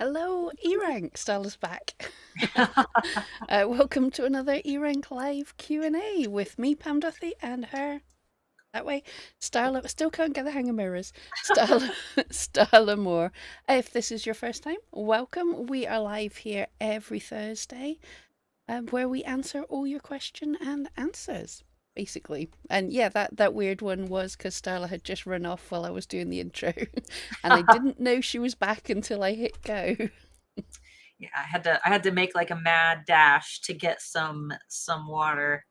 Hello, eRank. Starla's back. Welcome to another eRank live Q&A with me, Pam Duthie, and her. That way, Starla. Still can't get the hang of mirrors. Starla, Starla Moore. If this is your first time, welcome. We are live here every Thursday, where we answer all your question and answers, basically. And yeah, that weird one was because Starla had just run off while I was doing the intro, and I didn't know she was back until I hit go. Yeah, I had to make like a mad dash to get some water.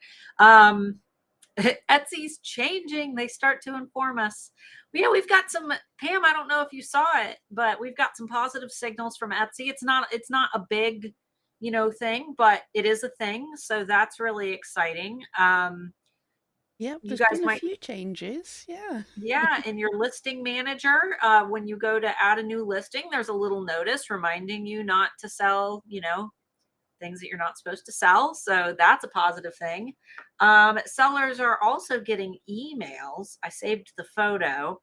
Etsy's changing. They start to inform us. We've got some, Pam, I don't know if you saw it, but we've got some positive signals from Etsy. It's not a big, thing, but it is a thing. So that's really exciting. Yep, You there's guys been a might, few changes. Yeah. yeah, in your listing manager, when you go to add a new listing, there's a little notice reminding you not to sell, things that you're not supposed to sell. So that's a positive thing. Sellers are also getting emails. I saved the photo.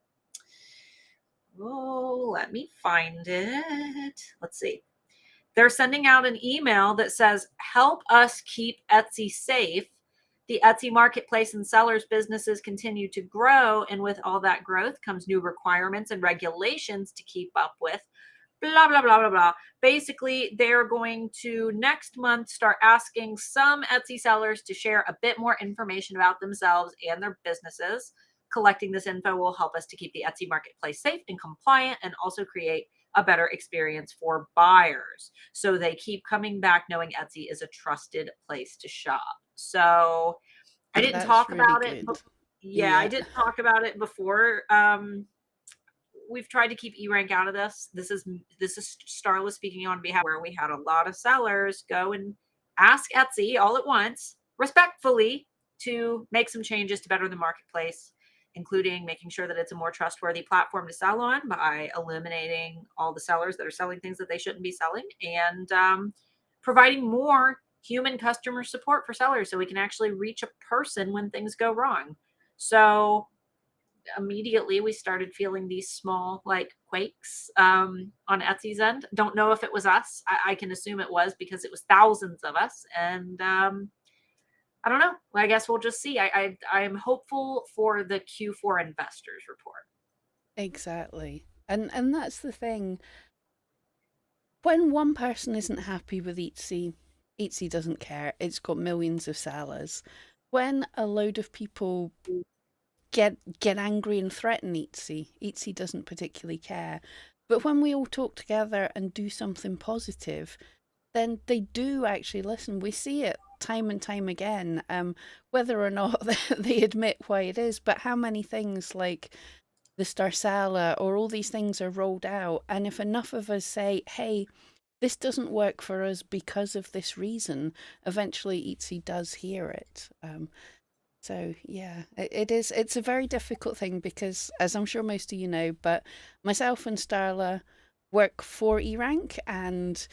Oh, let me find it. Let's see. They're sending out an email that says, help us keep Etsy safe. The Etsy marketplace and sellers businesses continue to grow. And with all that growth comes new requirements and regulations to keep up with. Blah, blah, blah, blah, blah. Basically, they're going to next month start asking some Etsy sellers to share a bit more information about themselves and their businesses. Collecting this info will help us to keep the Etsy marketplace safe and compliant and also create a better experience for buyers. So they keep coming back knowing Etsy is a trusted place to shop. So I didn't That's talk really about it, but good. yeah, I Yeah. didn't talk about it before. We've tried to keep eRank out of this. This is Starla speaking on behalf, where we had a lot of sellers go and ask Etsy all at once, respectfully, to make some changes to better the marketplace, including making sure that it's a more trustworthy platform to sell on by eliminating all the sellers that are selling things that they shouldn't be selling, and providing more human customer support for sellers so we can actually reach a person when things go wrong. So immediately we started feeling these small like quakes on Etsy's end. Don't know if it was us. I can assume it was because it was thousands of us. And I don't know. I guess we'll just see. I'm hopeful for the Q4 investors report. Exactly. And that's the thing. When one person isn't happy with Etsy, Etsy doesn't care. It's got millions of sellers. When a load of people get angry and threaten Etsy, Etsy doesn't particularly care. But when we all talk together and do something positive, then they do actually listen. We see it time and time again, whether or not they admit why it is, but how many things like the Starla or all these things are rolled out. And if enough of us say, hey, this doesn't work for us because of this reason, eventually Etsy does hear it. So yeah, it is. It's a very difficult thing because, as I'm sure most of you know, but myself and Starla work for eRank, and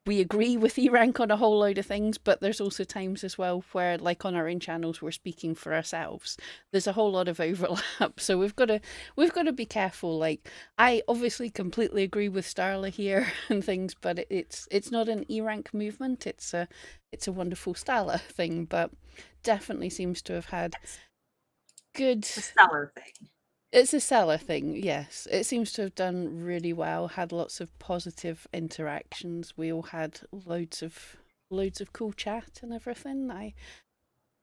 we agree with eRank on a whole load of things, but there's also times as well where, like on our own channels, we're speaking for ourselves. There's a whole lot of overlap, so we've got to be careful. Like, I obviously completely agree with Starla here and things, but it's not an eRank movement. It's a wonderful Starla thing, but definitely seems to have had It's good. the seller thing. It's a seller thing, yes. It seems to have done really well, had lots of positive interactions. We all had loads of cool chat and everything.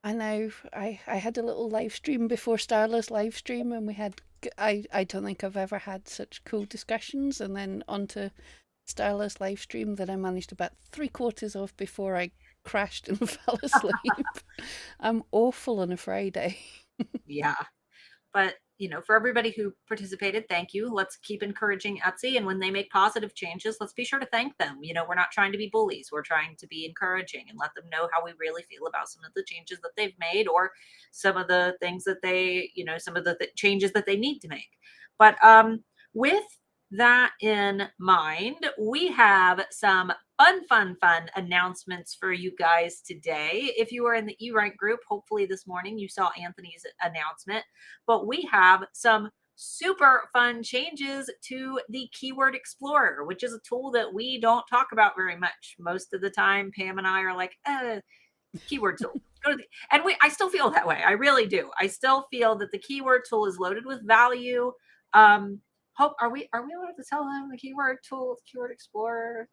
I know I had a little live stream before Starla's live stream, and we had I don't think I've ever had such cool discussions, and then onto Starla's live stream that I managed about three-quarters of before I crashed and fell asleep. I'm awful on a Friday. Yeah. But for everybody who participated, thank you. Let's keep encouraging Etsy, and when they make positive changes, let's be sure to thank them. We're not trying to be bullies. We're trying to be encouraging and let them know how we really feel about some of the changes that they've made, or some of the things that some of the changes that they need to make. But with that in mind, we have some fun announcements for you guys today. If you are in the eRank group, hopefully this morning you saw Anthony's announcement, but we have some super fun changes to the Keyword Explorer, which is a tool that we don't talk about very much. Most of the time, Pam and I are like, keyword tool. Go to the, and I still feel that way. I really do. I still feel that the keyword tool is loaded with value. Hope are we allowed to tell them the keyword tool, keyword explorer?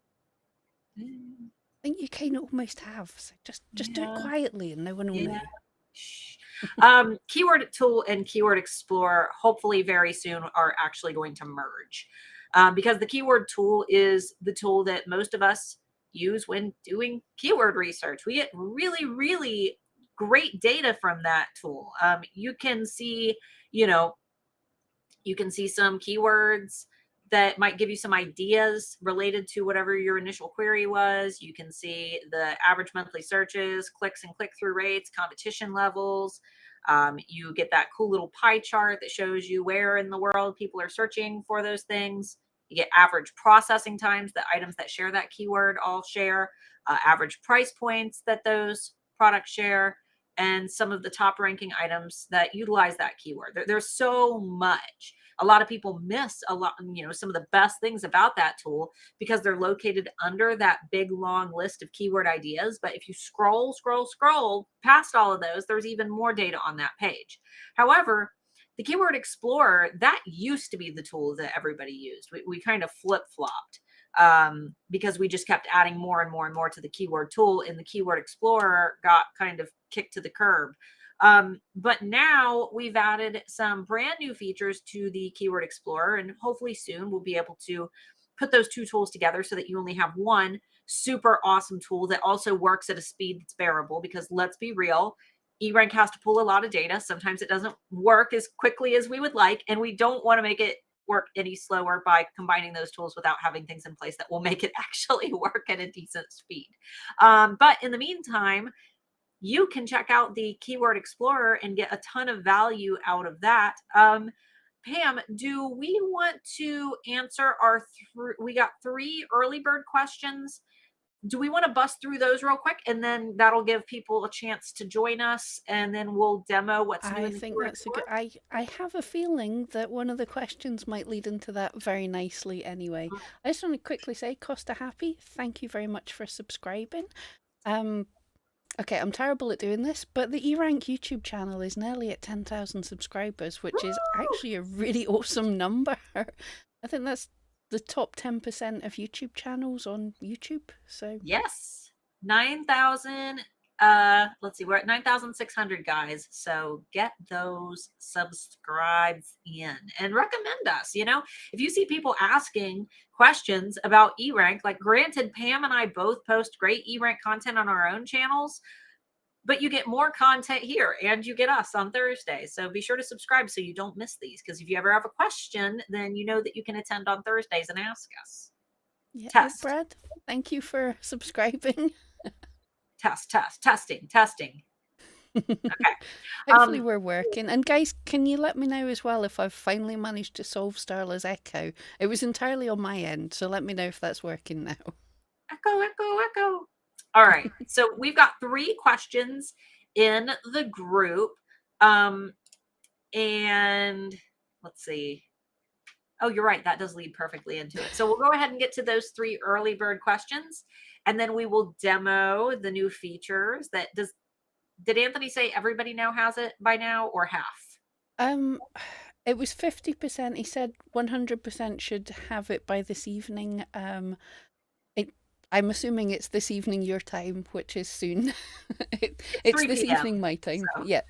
Mm, I think you kind of almost have. So just do it yeah, quietly and no one will yeah. know. Shh. Keyword tool and keyword explorer hopefully very soon are actually going to merge, because the keyword tool is the tool that most of us use when doing keyword research. We get really, really great data from that tool. You can see, you know, you can see some keywords that might give you some ideas related to whatever your initial query was. You can see the average monthly searches, clicks and click through rates, competition levels. You get that cool little pie chart that shows you where in the world people are searching for those things. You get average processing times, the items that share that keyword all share, average price points that those products share, and some of the top ranking items that utilize that keyword. There's so much. A lot of people miss a lot, some of the best things about that tool because they're located under that big long list of keyword ideas. But if you scroll past all of those, there's even more data on that page. However, the Keyword Explorer, that used to be the tool that everybody used. We kind of flip flopped, because we just kept adding more and more and more to the keyword tool, and the Keyword Explorer got kind of kicked to the curb. But now we've added some brand new features to the Keyword Explorer, and hopefully soon we'll be able to put those two tools together so that you only have one super awesome tool that also works at a speed that's bearable. Because let's be real, eRank has to pull a lot of data. Sometimes it doesn't work as quickly as we would like, and we don't want to make it work any slower by combining those tools without having things in place that will make it actually work at a decent speed. But in the meantime, you can check out the Keyword Explorer and get a ton of value out of that. Pam, do we want to answer we got three early bird questions. Do we want to bust through those real quick, and then that'll give people a chance to join us, and then we'll demo what's new I in the think Keyword that's a good. Explorer? I have a feeling that one of the questions might lead into that very nicely. Anyway, I just want to quickly say, Costa Happy, thank you very much for subscribing. Um, okay, I'm terrible at doing this, but the eRank YouTube channel is nearly at 10,000 subscribers, which is Woo! actually a really awesome number. I think that's the top 10% of YouTube channels on YouTube. So Yes. 9,000. Let's see, we're at 9,600 guys. So get those subscribes in and recommend us. If you see people asking questions about eRank, like granted, Pam and I both post great eRank content on our own channels, but you get more content here and you get us on Thursday. So be sure to subscribe so you don't miss these. Because if you ever have a question, then you know that you can attend on Thursdays and ask us. yeah. Oh, Test, Brad, thank you for subscribing. testing. Okay. Hopefully Um, we're working. And guys, can you let me know as well if I've finally managed to solve Starla's echo? It was entirely on my end, so let me know if that's working now. echo. All right. So we've got three questions in the group. Um, and let's see. Oh, you're right. That does lead perfectly into it. So we'll go ahead and get to those three early bird questions, and then we will demo the new features. Did Anthony say everybody now has it by now, or half? Um, it was 50%. He said 100% should have it by this evening. It, I'm assuming it's this evening your time, which is soon. It's It's 3 this p.m. evening my time. So Yeah,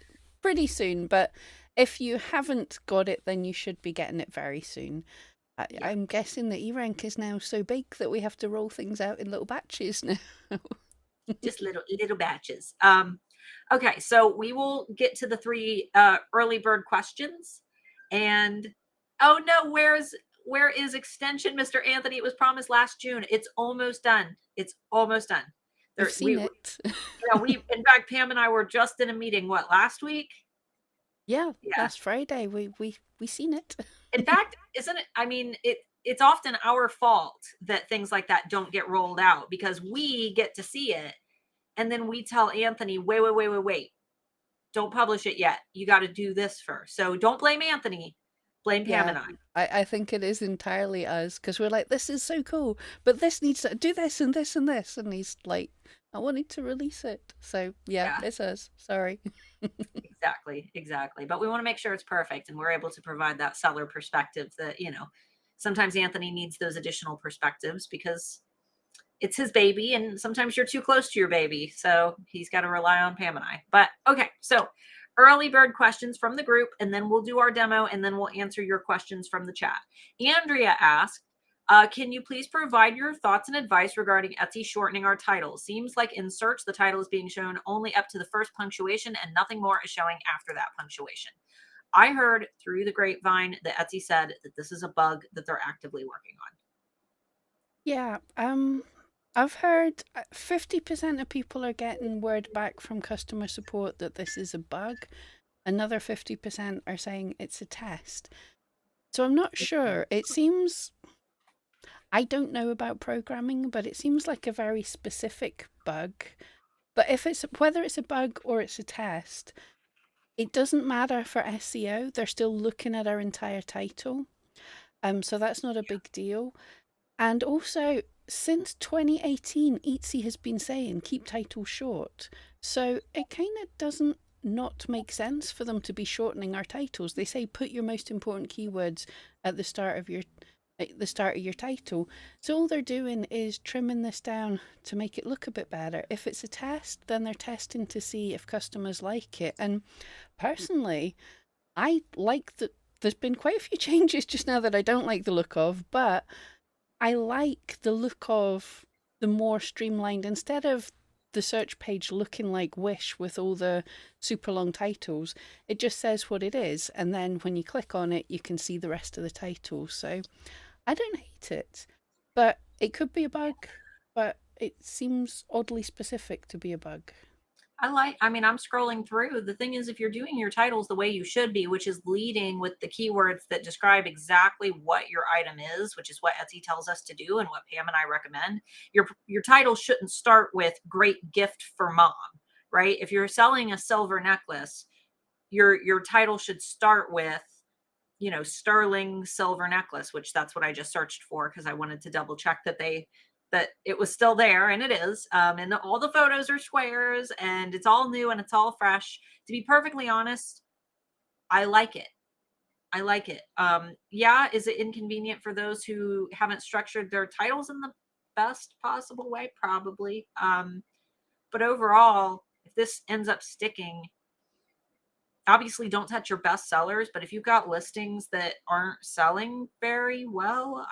pretty soon. But if you haven't got it, then you should be getting it very soon. yeah, I'm guessing that eRank is now so big that we have to roll things out in little batches now. just little batches. Okay, so we will get to the three early bird questions. And oh no, where is extension, Mr. Anthony? It was promised last June. It's almost done. It's almost done. We've There, seen it. we in fact, Pam and I were just in a meeting. What, last week? Yeah, Yeah. last Friday we seen it. In fact, isn't it? I mean, it's often our fault that things like that don't get rolled out because we get to see it, and then we tell Anthony, wait, don't publish it yet. You got to do this first. So don't blame Anthony. Blame Pam Yeah, and I. I think it is entirely us because we're like, this is so cool, but this needs to do this and this and this. And he's like, I wanted to release it. So, yeah, Yeah. it's us. Sorry. Exactly, exactly. But we want to make sure it's perfect and we're able to provide that seller perspective that, sometimes Anthony needs those additional perspectives because it's his baby and sometimes you're too close to your baby. So he's got to rely on Pam and I. But okay, so early bird questions from the group and then we'll do our demo and then we'll answer your questions from the chat. Andrea asked, can you please provide your thoughts and advice regarding Etsy shortening our titles? Seems like in search, the title is being shown only up to the first punctuation and nothing more is showing after that punctuation. I heard through the grapevine that Etsy said that this is a bug that they're actively working on. Yeah, I've heard 50% of people are getting word back from customer support that this is a bug. Another 50% are saying it's a test. So I'm not sure. It seems, I don't know about programming, but it seems like a very specific bug. But if it's whether it's a bug or it's a test, it doesn't matter for SEO. They're still looking at our entire title. So that's not a big deal. And also, since 2018, Etsy has been saying keep titles short. So it kind of doesn't not make sense for them to be shortening our titles. They say put your most important keywords at the start of your title. So all they're doing is trimming this down to make it look a bit better. If it's a test, then they're testing to see if customers like it. And personally, I like that there's been quite a few changes just now that I don't like the look of, but I like the look of the more streamlined, instead of the search page looking like Wish with all the super long titles, it just says what it is. And then when you click on it, you can see the rest of the titles. So I don't hate it, but it could be a bug, but it seems oddly specific to be a bug. I'm scrolling through. The thing is, if you're doing your titles the way you should be, which is leading with the keywords that describe exactly what your item is, which is what Etsy tells us to do and what Pam and I recommend, your title shouldn't start with great gift for mom, right? If you're selling a silver necklace, your title should start with sterling silver necklace, which that's what I just searched for because I wanted to double check that it was still there, and it is. And all the photos are squares, and it's all new and it's all fresh. To be perfectly honest, I like it. I like it. Yeah, is it inconvenient for those who haven't structured their titles in the best possible way? Probably. But overall, if this ends up sticking, obviously don't touch your best sellers, but if you've got listings that aren't selling very well,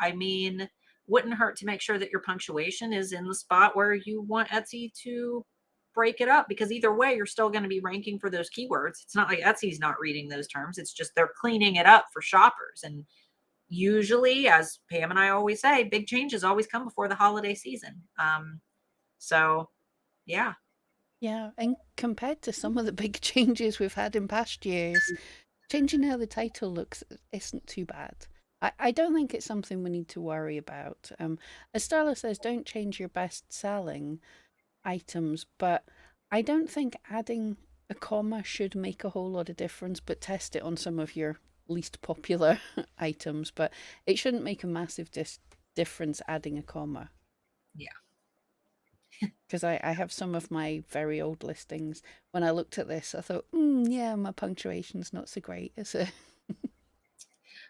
wouldn't hurt to make sure that your punctuation is in the spot where you want Etsy to break it up, because either way you're still going to be ranking for those keywords. It's not like Etsy's not reading those terms, it's just they're cleaning it up for shoppers. And usually, as Pam and I always say, big changes always come before the holiday season. So yeah. Yeah, and compared to some of the big changes we've had in past years, changing how the title looks isn't too bad. I don't think it's something we need to worry about. As Starla says, don't change your best selling items, but I don't think adding a comma should make a whole lot of difference, but test it on some of your least popular items. But it shouldn't make a massive difference adding a comma. Yeah. Because I have some of my very old listings. When I looked at this, I thought, yeah, my punctuation's not so great, is it?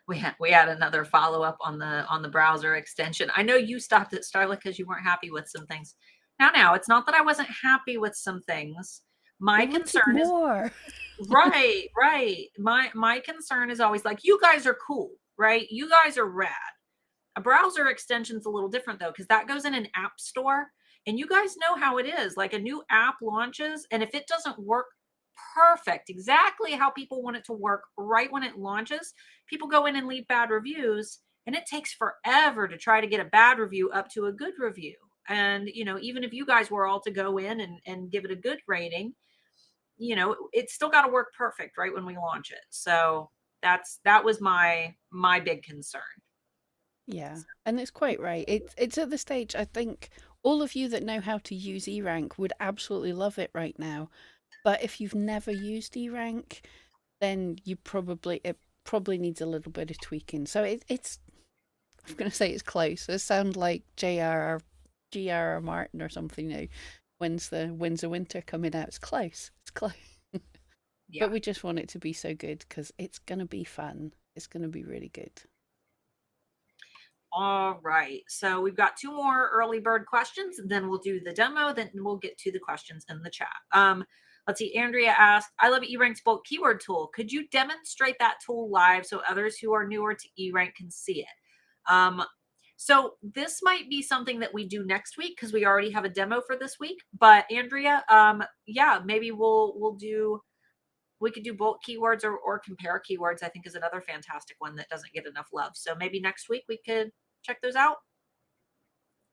We had another follow-up on the browser extension. I know you stopped at Starla because you weren't happy with some things. Now, it's not that I wasn't happy with some things. We My wanted concern is more. right, right. My concern is always like, you guys are cool, right? You guys are rad. A browser extension is a little different though, because that goes in an app store. And you guys know how it is. Like a new app launches, and if it doesn't work perfect, exactly how people want it to work right when it launches, people go in and leave bad reviews. And it takes forever to try to get a bad review up to a good review. And, even if you guys were all to go in and give it a good rating, it's still got to work perfect right when we launch it. So that was my big concern. Yeah, and it's quite right. It's at the stage, I think all of you that know how to use eRank would absolutely love it right now. But if you've never used eRank, then you probably probably needs a little bit of tweaking. So it's I'm going to say it's close. It sounds like J.R.R. Martin or something now. When's the Winds of Winter coming out? It's close. It's close. Yeah. But we just want it to be so good because it's going to be fun. It's going to be really good. All right. So we've got 2 more early bird questions, then we'll do the demo, then we'll get to the questions in the chat. Let's see. Andrea asked, I love eRank's bulk keyword tool. Could you demonstrate that tool live so others who are newer to eRank can see it? So this might be something that we do next week because we already have a demo for this week. But Andrea, yeah, maybe we could do bulk keywords or compare keywords. I think is another fantastic one that doesn't get enough love. So maybe next week we could check those out.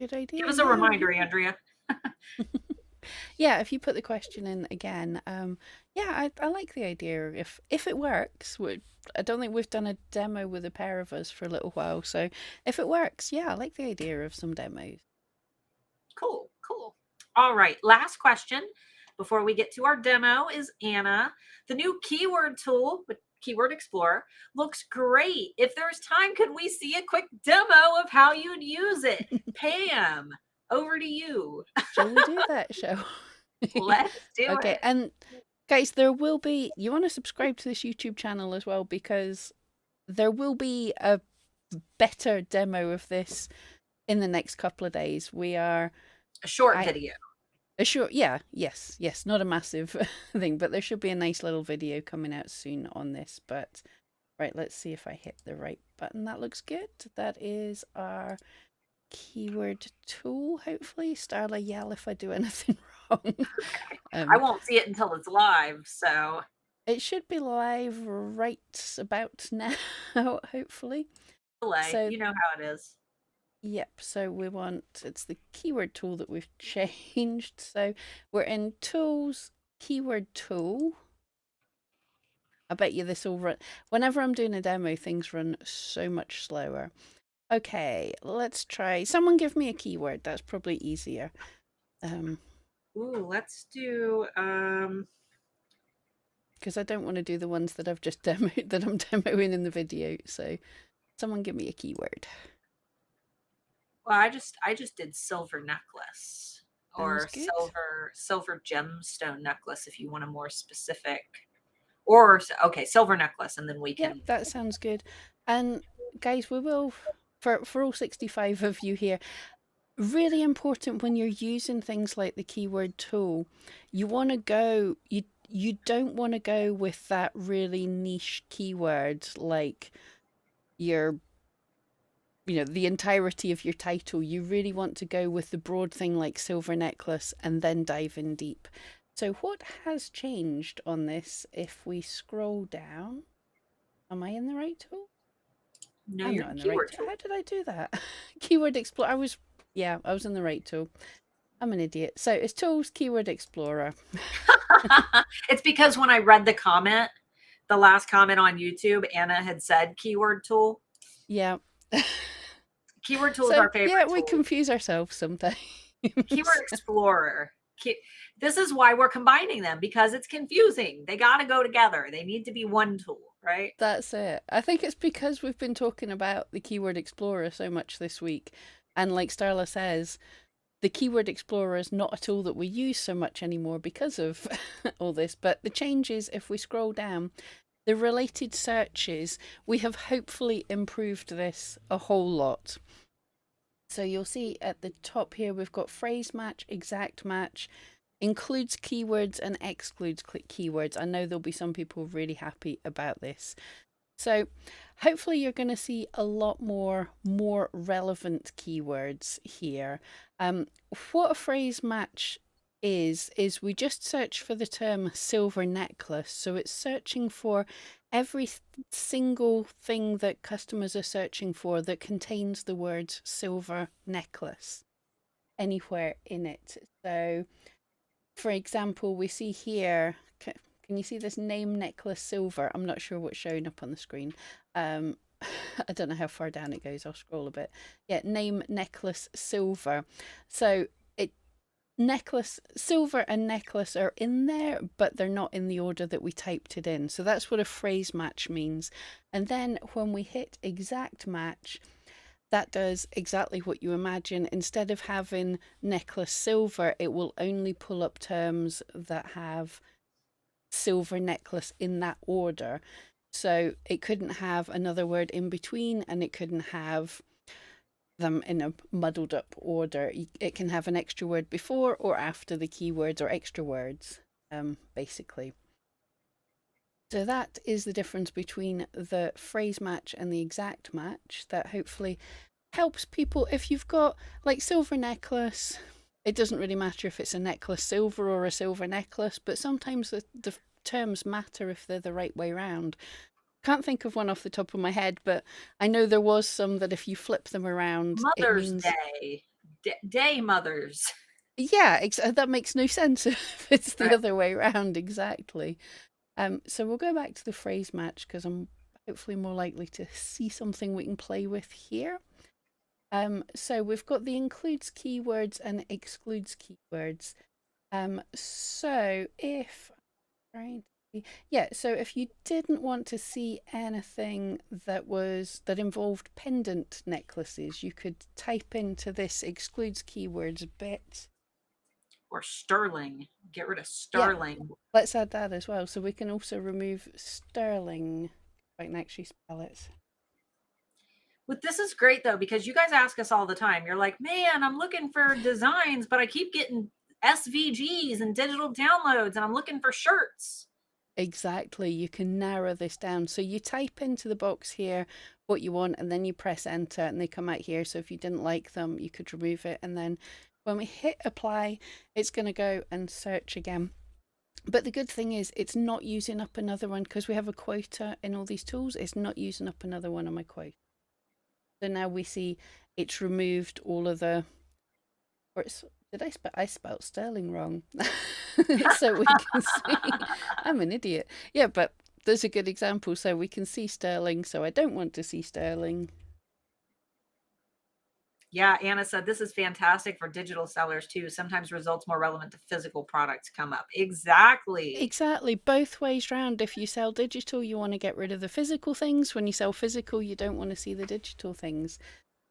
Good Give idea. us a Yeah, reminder, yeah. Andrea. Yeah, if you put the question in again, yeah, I like the idea. If it works, I don't think we've done a demo with a pair of us for a little while, so if it works, yeah, I like the idea of some demos. Cool, cool. All right, last question before we get to our demo is Anna. The new keyword tool with Keyword Explorer looks great. If there's time, could we see a quick demo of how you'd use it? Pam, over to you. Shall we do that, shall we? Let's do Okay, it. and guys, there will be, you want to subscribe to this YouTube channel as well because there will be a better demo of this in the next couple of days. We are, A short I video. sure, yeah, yes, not a massive thing, but there should be a nice little video coming out soon on this. But right, let's see if I hit the right button. That looks good. That is our keyword tool. Hopefully, Starla, yell if I do anything wrong. Okay. I um, won't see it until it's live, so it should be live right about now, hopefully. delay. So You know how it is. yep, so we want, it's the keyword tool that we've changed. So we're in tools, keyword tool. I bet you this will run, whenever I'm doing a demo, things run so much slower. Okay, let's try, someone give me a keyword, that's probably easier. Ooh, let's do Because I don't want to do the ones that I've just demoed, that I'm demoing in the video. So someone give me a keyword. well, I just did silver necklace Sounds or good. silver gemstone necklace if you want a more specific. Or okay, silver necklace, and then we Yep, can. that sounds good. And guys, we will, for all 65 of you here, really important when you're using things like the keyword tool, you want to go, you don't want to go with that really niche keyword like your, the entirety of your title. You really want to go with the broad thing like silver necklace and then dive in deep. So what has changed on this if we scroll down? Am I in the right tool? No, I'm you're not in in the right keyword tool. tool. How did I do that? Keyword Explorer. I was in the right tool. I'm an idiot. So it's Tools, Keyword Explorer. It's because when I read the comment, the last comment on YouTube, Anna had said keyword tool. Yeah. Keyword tool is So our favorite yeah, we tool. confuse ourselves sometimes. Keyword Explorer. This is why we're combining them because it's confusing. They got to go together. They need to be one tool, right? That's it. I think it's because we've been talking about the Keyword Explorer so much this week. And like Starla says, the Keyword Explorer is not a tool that we use so much anymore because of all this. But the change is if we scroll down, the related searches, we have hopefully improved this a whole lot. So you'll see at the top here, we've got phrase match, exact match, includes keywords and excludes keywords. I know there'll be some people really happy about this. So hopefully you're going to see a lot more relevant keywords here. What a phrase match is we just search for the term silver necklace. So it's searching for every single thing that customers are searching for that contains the word silver necklace anywhere in it. So for example, we see here, can you see this name necklace silver? I'm not sure what's showing up on the screen. I don't know how far down it goes. I'll scroll a bit. Yeah, name necklace silver. So necklace, silver and necklace are in there, but they're not in the order that we typed it in. So that's what a phrase match means. And then when we hit exact match, that does exactly what you imagine. Instead of having necklace silver, it will only pull up terms that have silver necklace in that order. So it couldn't have another word in between, and it couldn't have them in a muddled up order. It can have an extra word before or after the keywords, or extra words, basically. So that is the difference between the phrase match and the exact match. That hopefully helps people. If you've got like silver necklace, it doesn't really matter if it's a necklace silver or a silver necklace, but sometimes the terms matter if they're the right way around. Can't think of one off the top of my head, but I know there was some that if you flip them around, it Mother's means, Day, day mothers. yeah, that makes no sense if it's the Right. other way around, exactly. So we'll go back to the phrase match because I'm hopefully more likely to see something we can play with here. So we've got the includes keywords and excludes keywords. So if right, yeah, so if you didn't want to see anything that involved pendant necklaces, you could type into this excludes keywords bit. Or sterling. Get rid of Yeah, sterling. let's add that as well. So we can also remove sterling. If I can actually spell it. But this is great though, because you guys ask us all the time. You're like, man, I'm looking for designs, but I keep getting SVGs and digital downloads, and I'm looking for shirts. Exactly. You can narrow this down. So you type into the box here what you want, and then you press enter, and they come out here. So if you didn't like them, you could remove it. And then when we hit apply, it's going to go and search again. But the good thing is, it's not using up another one because we have a quota in all these tools. It's not using up another one on my quota. So now we see it's removed all of the, or it's, did I spelled sterling wrong? So we can see, I'm an idiot. Yeah, but there's a good example. So we can see sterling. So I don't want to see sterling. Yeah, Anna said this is fantastic for digital sellers too. Sometimes results more relevant to physical products come up. Exactly. Exactly, both ways round. If you sell digital, you want to get rid of the physical things. When you sell physical, you don't want to see the digital things.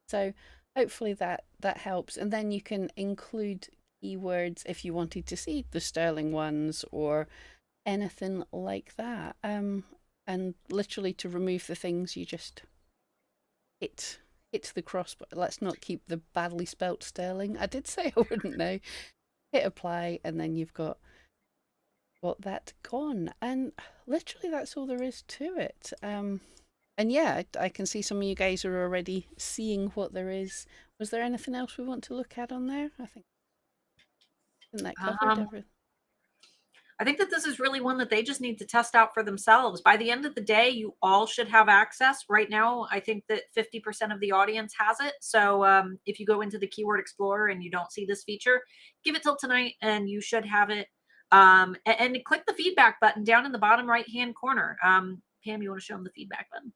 So hopefully that helps. And then you can include keywords if you wanted to see the sterling ones or anything like that. And literally to remove the things, you just hit the cross. But let's not keep the badly spelt sterling. I did say I wouldn't know. Hit apply, and then you've got that gone. And literally, that's all there is to it. And yeah, I can see some of you guys are already seeing what there is. Was there anything else we want to look at on there? I think that covered Um, everything. I think that this is really one that they just need to test out for themselves. By the end of the day, you all should have access. Right now, I think that 50% of the audience has it. So if you go into the Keyword Explorer and you don't see this feature, give it till tonight and you should have it. And click the feedback button down in the bottom right hand corner. Pam, you want to show them the feedback button?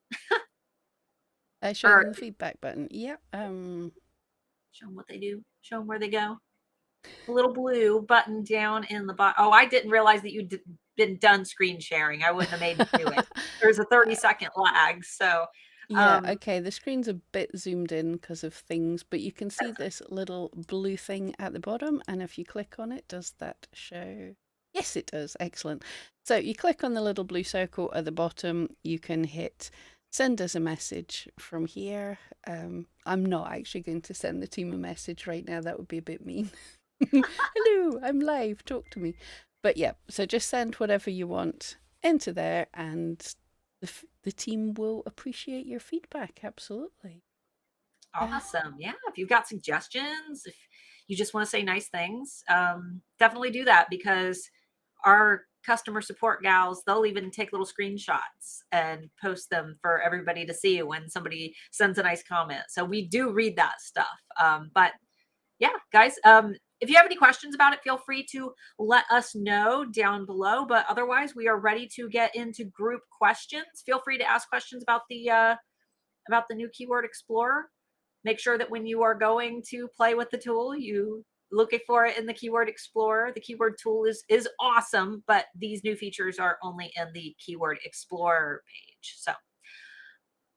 Show Or them the feedback button. Yeah. show them what they do, show them where they go. A little blue button down in the bottom. Oh, I didn't realize that you'd been done screen sharing. I wouldn't have made you do it. There's a 30-second lag. So, Yeah, um, okay. The screen's a bit zoomed in because of things, but you can see this little blue thing at the bottom. And if you click on it, does that show? Yes, it does. Excellent. So you click on the little blue circle at the bottom, you can hit send us a message from here. I'm not actually going to send the team a message right now. That would be a bit mean. Hello, I'm live. Talk to me. But yeah, so just send whatever you want into there, and the team will appreciate your feedback. Absolutely. awesome. Yeah. If you've got suggestions, if you just want to say nice things, definitely do that because our customer support gals, they'll even take little screenshots and post them for everybody to see when somebody sends a nice comment. So we do read that stuff. But yeah, guys, if you have any questions about it, feel free to let us know down below. But otherwise, we are ready to get into group questions. Feel free to ask questions about the new Keyword Explorer. Make sure that when you are going to play with the tool, you looking for it in the Keyword Explorer. The keyword tool is awesome, but these new features are only in the Keyword Explorer page. So,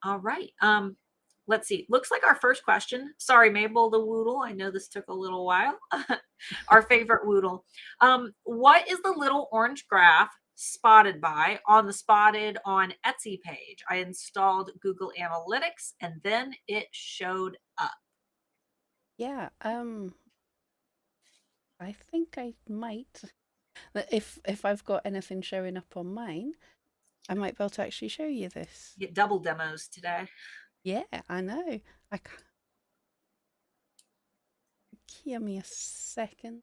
all right. Let's see. Looks like our first question. Sorry, Mabel the Woodle. I know this took a little while. Our favorite Woodle. What is the little orange graph spotted by on the spotted on Etsy page? I installed Google Analytics and then it showed up. Yeah, I think I might. If I've got anything showing up on mine, I might be able to actually show you this. Get double demos today. Yeah, I know. I c- Give me a second.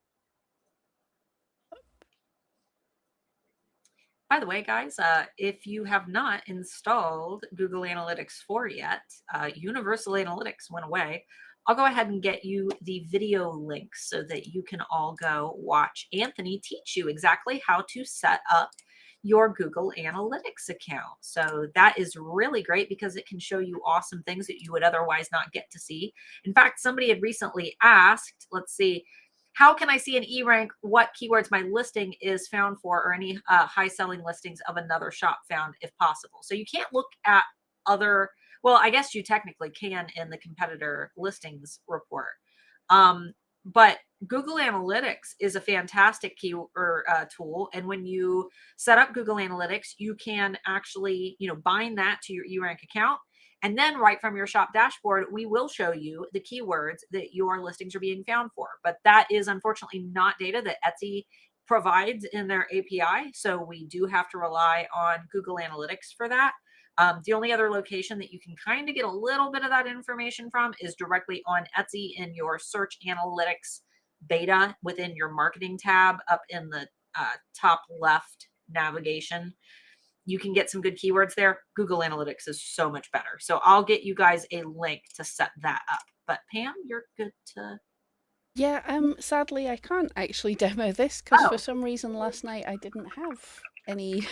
By the way, guys, if you have not installed Google Analytics 4 yet, Universal Analytics went away. I'll go ahead and get you the video link so that you can all go watch Anthony teach you exactly how to set up your Google Analytics account. So that is really great because it can show you awesome things that you would otherwise not get to see. In fact, somebody had recently asked, let's see, how can I see in eRank what keywords my listing is found for, or any high selling listings of another shop found if possible? So you can't look at other, well, I guess you technically can in the competitor listings report. But Google Analytics is a fantastic key or tool. And when you set up Google Analytics, you can actually, bind that to your eRank account. And then right from your shop dashboard, we will show you the keywords that your listings are being found for. But that is unfortunately not data that Etsy provides in their API. So we do have to rely on Google Analytics for that. The only other location that you can kind of get a little bit of that information from is directly on Etsy in your search analytics beta within your marketing tab up in the top left navigation. You can get some good keywords there. Google Analytics is so much better. So I'll get you guys a link to set that up. But Pam, you're good to. Yeah, sadly I can't actually demo this because for Oh, some reason last night I didn't have any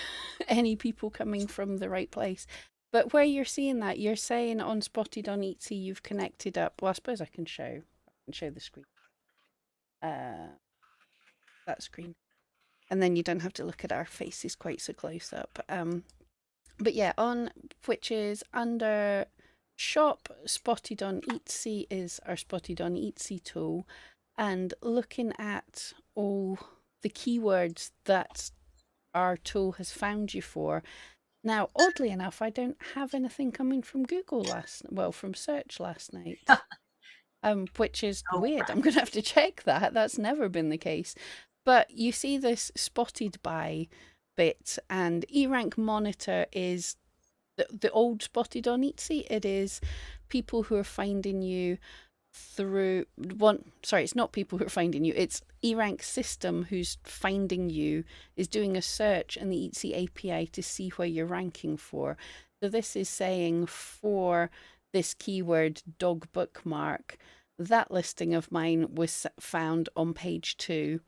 any people coming from the right place. But where you're seeing that, you're saying on Spotted on Etsy you've connected up. Well, I suppose I can show the screen. Uh that screen. And then you don't have to look at our faces quite so close up. But yeah, on which is under shop, Spotted on Etsy is our Spotted on Etsy tool, and looking at all the keywords that our tool has found you for. Now, oddly enough, I don't have anything coming from Google from search last night. Which is oh, weird. right. I'm going to have to check that. That's never been the case. But you see this spotted by bit, and eRank Monitor is the old spotted on Etsy. It is people who are finding you through one. Sorry, it's not people who are finding you. It's eRank system who's finding you, is doing a search in the Etsy API to see where you're ranking for. So this is saying for this keyword dog bookmark, that listing of mine was found on page 2,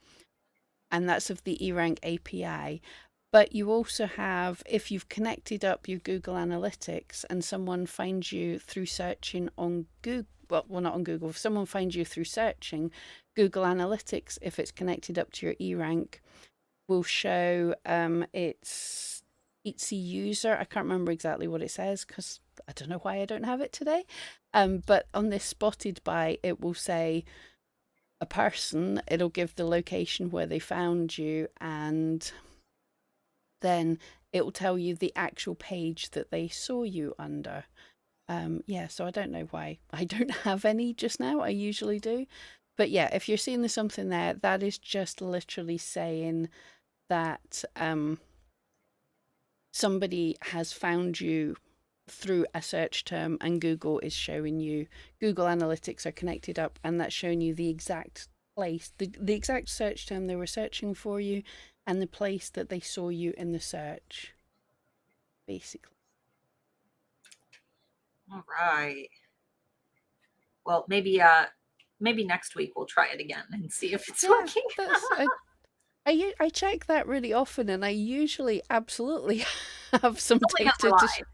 and that's of the eRank API. But you also have, if you've connected up your Google Analytics and someone finds you through searching on Google, well, not on Google, if someone finds you through searching, Google Analytics, if it's connected up to your eRank, will show its Etsy user. I can't remember exactly what it says because I don't know why I don't have it today. But on this spotted by, it will say a person, it'll give the location where they found you, and then it will tell you the actual page that they saw you under. Yeah, so I don't know why I don't have any just now. I usually do. But yeah, if you're seeing something there, that is just literally saying that somebody has found you through a search term and Google is showing you, Google Analytics are connected up, and that's showing you the exact place, the exact search term they were searching for you, and the place that they saw you in the search, basically. All right. Well, maybe next week we'll try it again and see if it's Yeah, working. that's I check that really often, and I usually absolutely have some It's only when data we're to. live.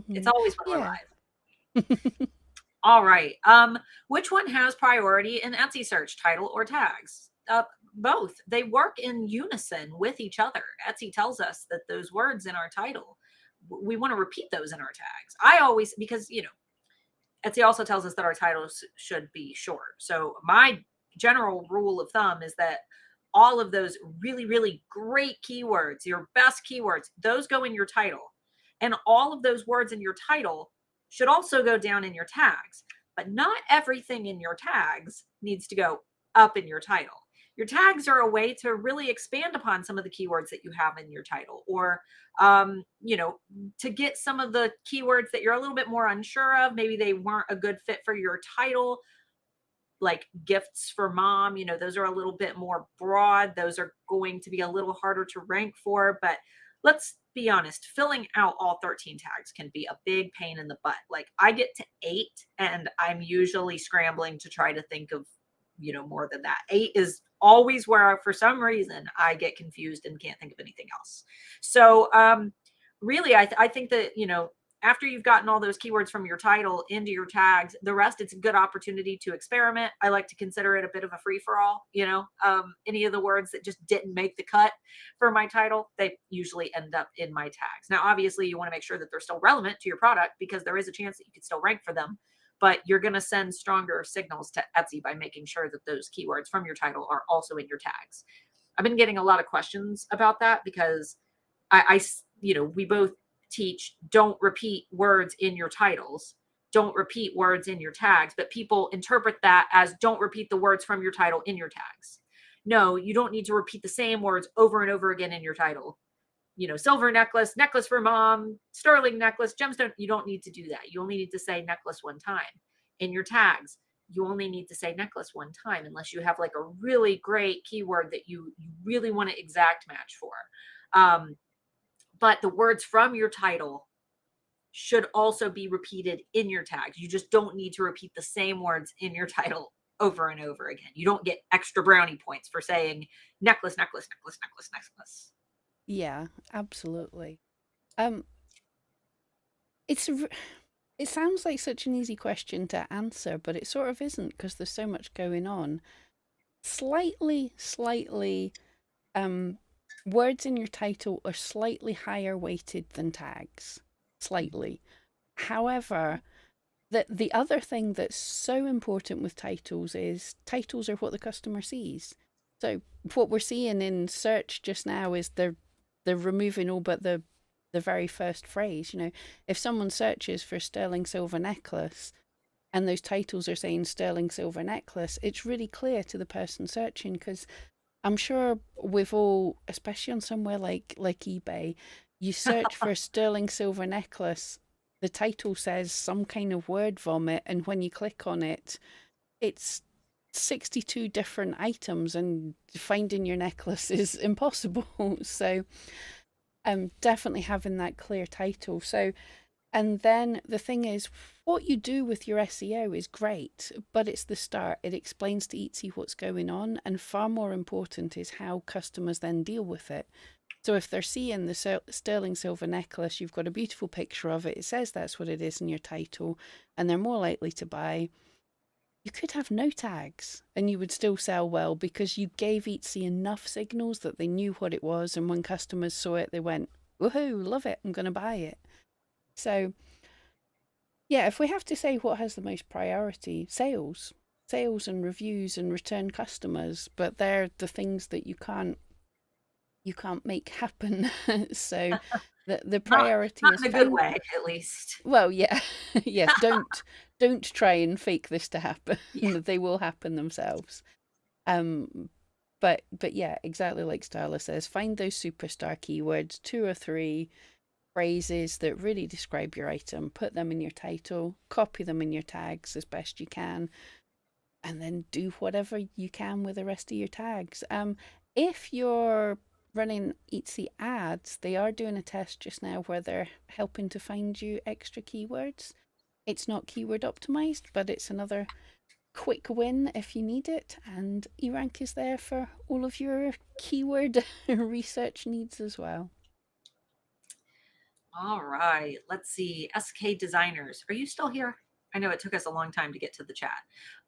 It's Mhm. always when we're Yeah. live. All right. Which one has priority in Etsy search, title or tags? Both. They work in unison with each other. Etsy tells us that those words in our title, we want to repeat those in our tags. I always, because, Etsy also tells us that our titles should be short. So my general rule of thumb is that all of those really, really great keywords, your best keywords, those go in your title. And all of those words in your title should also go down in your tags. But not everything in your tags needs to go up in your title. Your tags are a way to really expand upon some of the keywords that you have in your title, or to get some of the keywords that you're a little bit more unsure of. Maybe they weren't a good fit for your title, like gifts for mom, those are a little bit more broad. Those are going to be a little harder to rank for. But let's be honest, filling out all 13 tags can be a big pain in the butt. Like I get to 8 and I'm usually scrambling to try to think of, more than that. 8 is always where for some reason I get confused and can't think of anything else. So really I think that, after you've gotten all those keywords from your title into your tags, the rest, it's a good opportunity to experiment. I like to consider it a bit of a free for all. Any of the words that just didn't make the cut for my title, they usually end up in my tags. Now, obviously, you want to make sure that they're still relevant to your product, because there is a chance that you could still rank for them. But you're going to send stronger signals to Etsy by making sure that those keywords from your title are also in your tags. I've been getting a lot of questions about that, because we both teach don't repeat words in your titles, don't repeat words in your tags, but people interpret that as don't repeat the words from your title in your tags. No, you don't need to repeat the same words over and over again in your title. Silver necklace, necklace for mom, sterling necklace, gemstone. You don't need to do that. You only need to say necklace one time. In your tags, you only need to say necklace one time, unless you have like a really great keyword that you really want to exact match for. But the words from your title should also be repeated in your tags. You just don't need to repeat the same words in your title over and over again. You don't get extra brownie points for saying necklace, necklace, necklace, necklace, necklace. Yeah, absolutely. Um, it's it sounds like such an easy question to answer, but it sort of isn't, because there's so much going on. Slightly, um, words in your title are slightly higher weighted than tags. Slightly. However, the other thing that's so important with titles is titles are what the customer sees. So what we're seeing in search just now is they're removing all but the very first phrase. If someone searches for sterling silver necklace and those titles are saying sterling silver necklace, it's really clear to the person searching, because I'm sure we've all, especially on somewhere like eBay, you search for a sterling silver necklace, the title says some kind of word vomit, and when you click on it, it's 62 different items, and finding your necklace is impossible. So, definitely having that clear title. So, and then the thing is, what you do with your SEO is great, but it's the start. It explains to Etsy what's going on, and far more important is how customers then deal with it. So if they're seeing the sterling silver necklace, you've got a beautiful picture of it, it says that's what it is in your title, and they're more likely to buy. You could have no tags and you would still sell well, because you gave Etsy enough signals that they knew what it was, and when customers saw it, they went, woohoo, love it, I'm going to buy it. So yeah, if we have to say what has the most priority, sales and reviews and return customers, but they're the things that you can't make happen. So the Not priority not is in a good find. way, at least. Well, yeah, yes. Don't try and fake this to happen. Yeah. They will happen themselves. Um, but yeah, exactly like Starla says, find those superstar keywords, two or three phrases that really describe your item, put them in your title, copy them in your tags as best you can, and then do whatever you can with the rest of your tags. If you're running Etsy ads, they are doing a test just now where they're helping to find you extra keywords. It's not keyword optimized, but it's another quick win if you need it. And eRank is there for all of your keyword research needs as well. All right. Let's see. SK Designers. Are you still here? I know it took us a long time to get to the chat.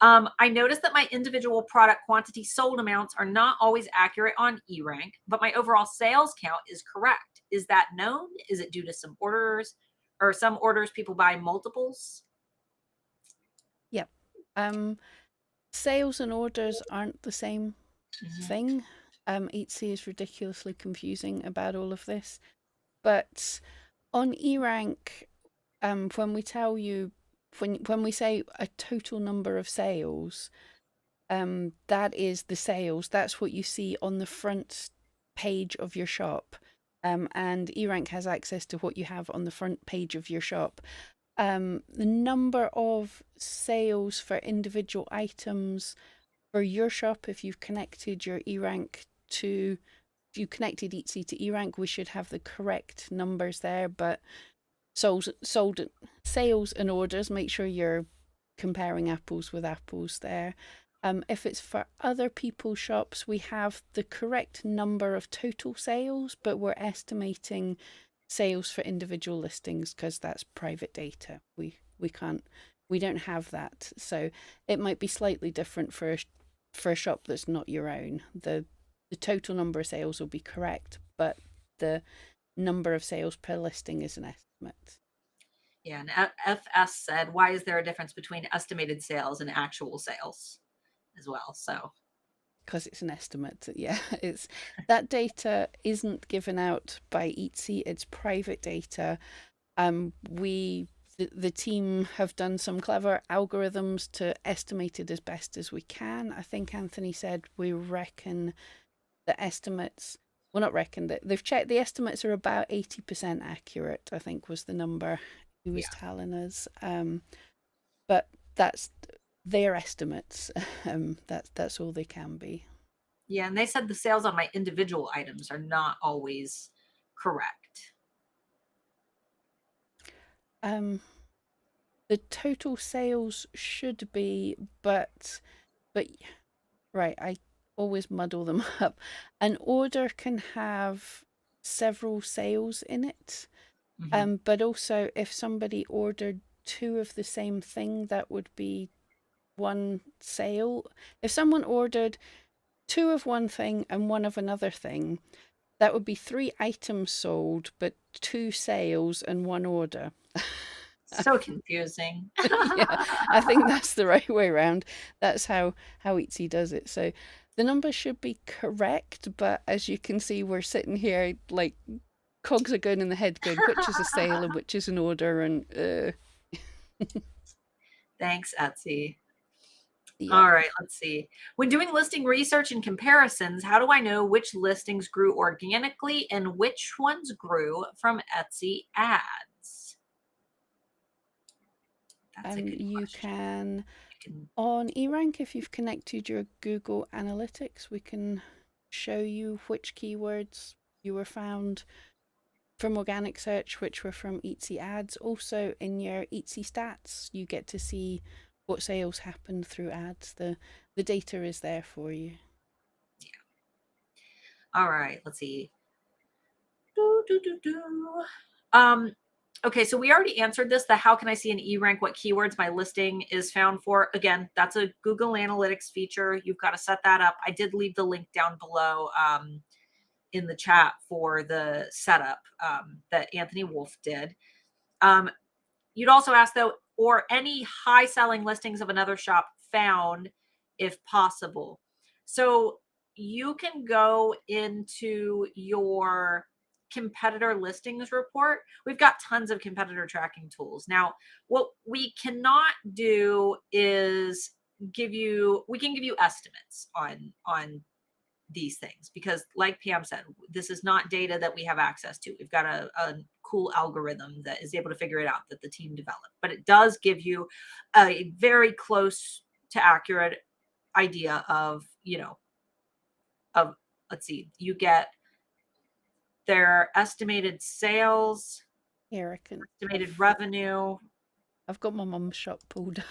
I noticed that my individual product quantity sold amounts are not always accurate on eRank, but my overall sales count is correct. Is that known? Is it due to some orders or some orders people buy multiples? Yep. Sales and orders aren't the same Mhm. thing. Etsy is ridiculously confusing about all of this. But on eRank, when we tell you, when we say a total number of sales, that is the sales. That's what you see on the front page of your shop. And eRank has access to what you have on the front page of your shop. The number of sales for individual items for your shop, if you've connected your eRank to, if you connected Etsy to eRank, we should have the correct numbers there. But sold sales and orders, make sure you're comparing apples with apples there. If it's for other people's shops, we have the correct number of total sales, but we're estimating sales for individual listings because that's private data. We can't, we don't have that. So it might be slightly different for a shop that's not your own. The total number of sales will be correct, but the number of sales per listing is an estimate. Yeah, and FS said, why is there a difference between estimated sales and actual sales as well? So, Because it's an estimate. Yeah, it's that data isn't given out by Etsy. It's private data. The team have done some clever algorithms to estimate it as best as we can. I think Anthony said we reckon the estimates. Well, not reckon that they've checked. The estimates are about 80% accurate. I think was the number he was yeah. telling us. But that's their estimates. That's all they can be. Yeah, and they said the sales on my individual items are not always correct. Um, the total sales should be, but right, I always muddle them up. An order can have several sales in it. Hmm. But also if somebody ordered two of the same thing, that would be one sale. If someone ordered two of one thing and one of another thing, that would be three items sold, but two sales and one order. So confusing. Yeah, I think that's the right way around. That's how Etsy does it. So the numbers should be correct, but as you can see, we're sitting here like cogs are going in the head, going which is a sale and which is an order, and Thanks, Etsy. yeah. All right, let's see. When doing listing research and comparisons, how do I know which listings grew organically and which ones grew from Etsy ads? That's a good You question. can I can, on eRank, if you've connected your Google Analytics, we can show you which keywords you were found from organic search, which were from Etsy ads. Also, in your Etsy stats, you get to see what sales happened through ads. The data is there for you. all right, let's see. Do, do, do, do. Um, okay, so we already answered this. The how can I see an eRank what keywords my listing is found for? Again, that's a Google Analytics feature. You've got to set that up. I did leave the link down below in the chat for the setup that Anthony Wolf did. Um, You'd also ask though, or any high selling listings of another shop found if possible. So you can go into your competitor listings report. We've got tons of competitor tracking tools. Now, what we cannot do is we can give you estimates on these things because like Pam said, this is not data that we have access to. We've got a cool algorithm that is able to figure it out that the team developed, but it does give you a very close to accurate idea of, of, let's see, you get their estimated sales, Here I can. estimated revenue. I've got my mum's shop pulled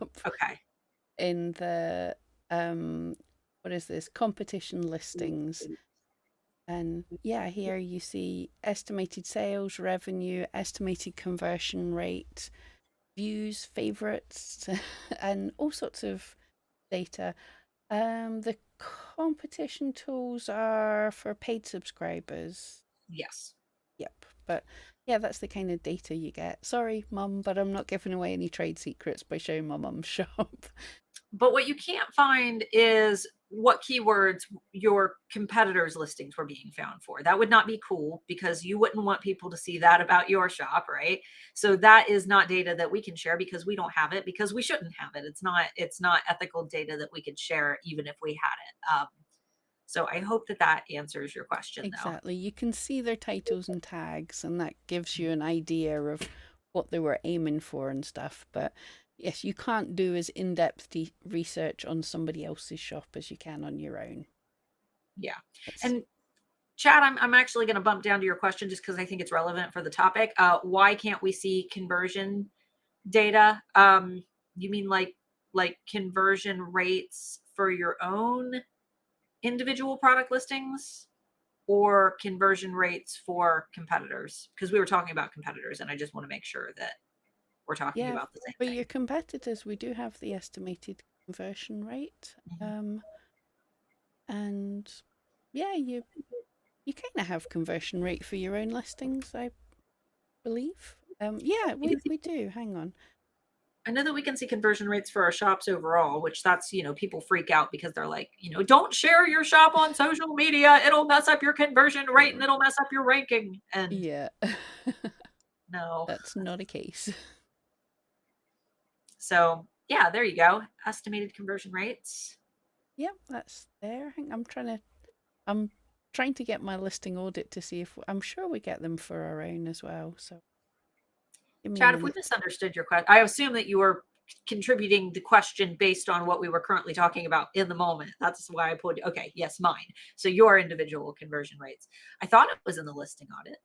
up Okay. in the what is this competition listings. And yeah, here you see estimated sales revenue, estimated conversion rate, views, favorites, and all sorts of data. The competition tools are for paid subscribers. Yes. Yep. But yeah, that's the kind of data you get. Sorry, mum, but I'm not giving away any trade secrets by showing my mum's shop. But what you can't find is what keywords your competitors' listings were being found for. That would not be cool because you wouldn't want people to see that about your shop, right? So that is not data that we can share because we don't have it, because we shouldn't have it. It's not ethical data that we could share even if we had it. So I hope that that answers your question though. Exactly. You can see their titles and tags, and that gives you an idea of what they were aiming for and stuff. But yes, you can't do as in depth research on somebody else's shop as you can on your own. Yeah. It's, And Chad, I'm actually going to bump down to your question just because I think it's relevant for the topic. Why can't we see conversion data? You mean like conversion rates for your own individual product listings, or conversion rates for competitors? Because we were talking about competitors, and I just want to make sure that we're talking yeah, about the same for thing. your competitors, we do have the estimated conversion rate. Mhm. And yeah, you kind of have conversion rate for your own listings, I believe. Yeah, We can see, we do. Hang on. I know that we can see conversion rates for our shops overall, which that's, people freak out because they're like, don't share your shop on social media. It'll mess up your conversion rate and it'll mess up your ranking. And Yeah, no. that's not a case. So yeah, there you go. Estimated conversion rates. Yep, that's there. I'm trying to get my listing audit to see if I'm sure we get them for our own as well. So give me a Chad, if we minute. misunderstood your question, I assume that you were contributing the question based on what we were currently talking about in the moment. That's why I put, okay, yes, mine. So your individual conversion rates. I thought it was in the listing audit.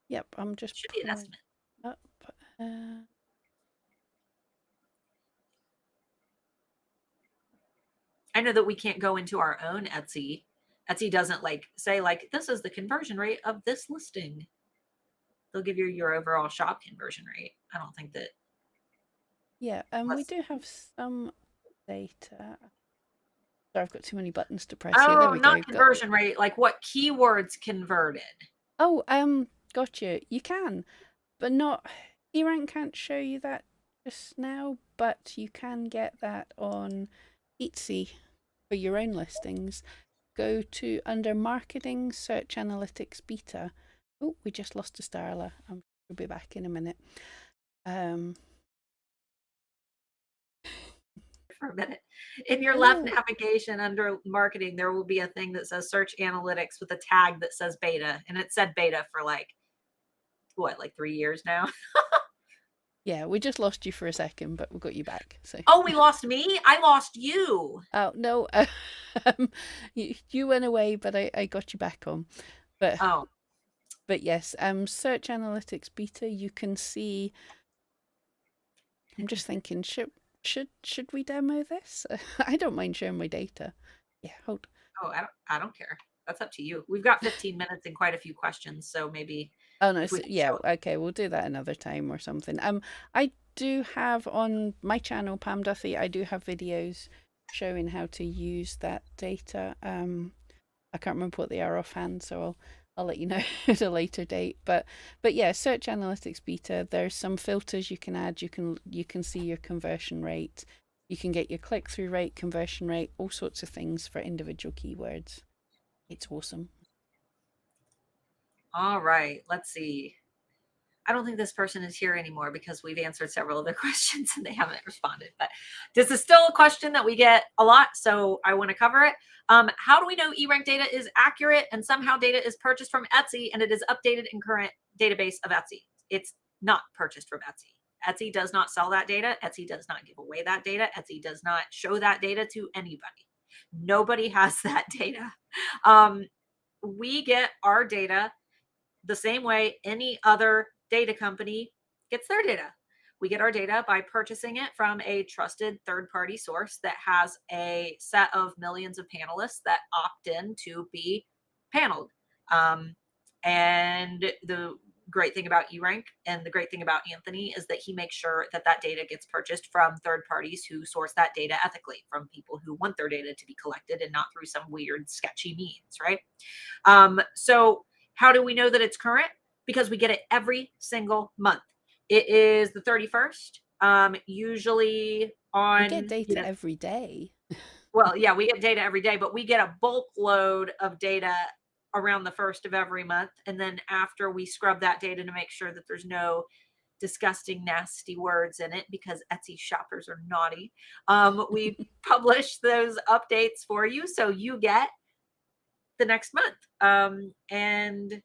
Yep, I'm just Should be an pulling estimate. up. Uh, I know that we can't go into our own Etsy. Etsy doesn't like say like this is the conversion rate of this listing. They'll give you your overall shop conversion rate. I don't think that. yeah, we Unless, do have some data. Sorry, I've got too many buttons to press here. There oh, we not go. Got. conversion rate, like what keywords converted. Oh, gotcha. You can, but not. eRank can't show you that just now, but you can get that on Etsy for your own listings. Go to under marketing search analytics beta. Oh, we just lost to Starla. I'm sure we'll be back in a minute. Um, For a minute. In your left oh, navigation under marketing, there will be a thing that says search analytics with a tag that says beta. And it said beta for like, what, like 3 years now? yeah, we just lost you for a second, but we got you back. So, Oh, we lost me? I lost you. oh no, you went away, but I got you back on. But Oh, yes, search analytics beta. You can see. I'm just thinking, should we demo this? I don't mind sharing my data. Yeah, hold. oh, I don't care. That's up to you. We've got 15 minutes and quite a few questions. So maybe Oh no, if we so, can yeah, show. okay, we'll do that another time or something. I do have on my channel, Pam Duthie, I do have videos showing how to use that data. I can't remember what they are offhand, so I'll let you know at a later date. But yeah, search analytics beta. There's some filters you can add. You can see your conversion rate. You can get your click through rate, conversion rate, all sorts of things for individual keywords. It's awesome. All right, let's see. I don't think this person is here anymore because we've answered several of their questions and they haven't responded. But this is still a question that we get a lot, so I want to cover it. How do we know eRank data is accurate and somehow data is purchased from Etsy and it is updated in current database of Etsy? It's not purchased from Etsy. Etsy does not sell that data. Etsy does not give away that data. Etsy does not show that data to anybody. Nobody has that data. Um, we get our data the same way any other data company gets their data. We get our data by purchasing it from a trusted third party source that has a set of millions of panelists that opt in to be paneled. And great thing about eRank and the great thing about Anthony is that he makes sure that that data gets purchased from third parties who source that data ethically, from people who want their data to be collected and not through some weird, sketchy means, right? So, how do we know that it's current? Because we get it every single month. It is the 31st. Usually We get on, data every day. well, yeah, we get data every day, but we get a bulk load of data around the first of every month. And then after we scrub that data to make sure that there's no disgusting, nasty words in it because Etsy shoppers are naughty, we publish those updates for you. So you get the next month. And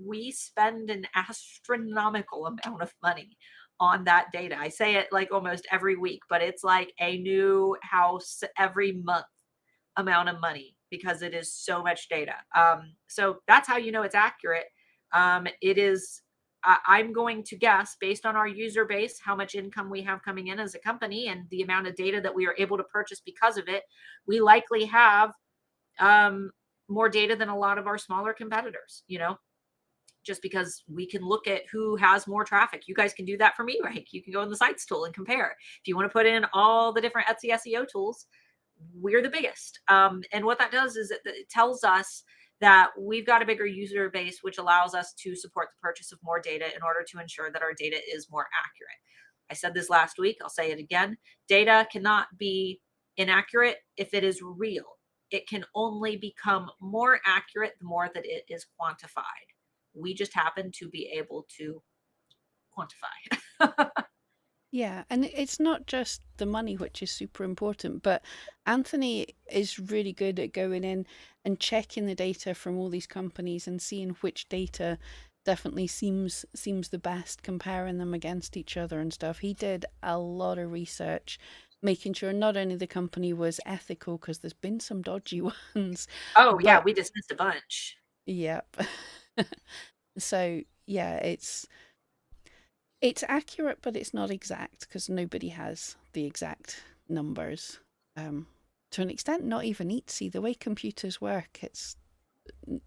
we spend an astronomical amount of money on that data. I say it like almost every week, but it's like a new house every month amount of money because it is so much data. So that's how you know it's accurate. It is. I'm going to guess based on our user base, how much income we have coming in as a company, and the amount of data that we are able to purchase because of it. We likely have um, more data than a lot of our smaller competitors, just because we can look at who has more traffic. You guys can do that for me, right? You can go in the sites tool and compare. If you want to put in all the different Etsy SEO tools, we're the biggest. And what that does is it tells us that we've got a bigger user base, which allows us to support the purchase of more data in order to ensure that our data is more accurate. I said this last week, I'll say it again. Data cannot be inaccurate if it is real. It can only become more accurate the more that it is quantified. We just happen to be able to quantify. Yeah, and it's not just the money, which is super important, but Anthony is really good at going in and checking the data from all these companies and seeing which data definitely seems the best, comparing them against each other and stuff. He did a lot of research, making sure not only the company was ethical, because there's been some dodgy ones, Oh, yeah, but we dismissed a bunch. yep. So yeah, it's accurate, but it's not exact because nobody has the exact numbers. Um, to an extent, not even Etsy. The way computers work, it's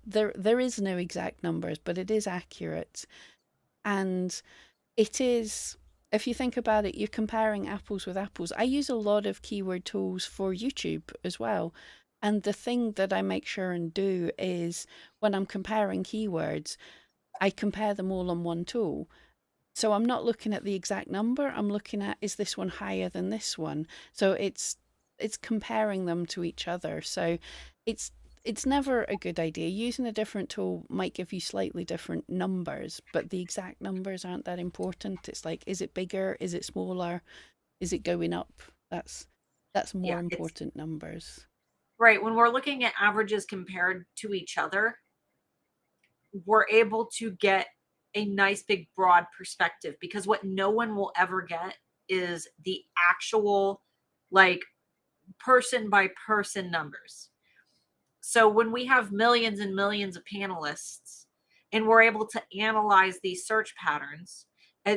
there is no exact numbers, but it is accurate, and it is. If you think about it, you're comparing apples with apples. I use a lot of keyword tools for YouTube as well. And the thing that I make sure and do is when I'm comparing keywords, I compare them all on one tool. So I'm not looking at the exact number. I'm looking at, is this one higher than this one? So it's comparing them to each other. So it's it's never a good idea. Using a different tool might give you slightly different numbers, but the exact numbers aren't that important. It's like, is it bigger? Is it smaller? Is it going up? That's that's more Yeah, it's important numbers. right. When we're looking at averages compared to each other, we're able to get a nice big broad perspective because what no one will ever get is the actual like person by person numbers. So when we have millions and millions of panelists and we're able to analyze these search patterns,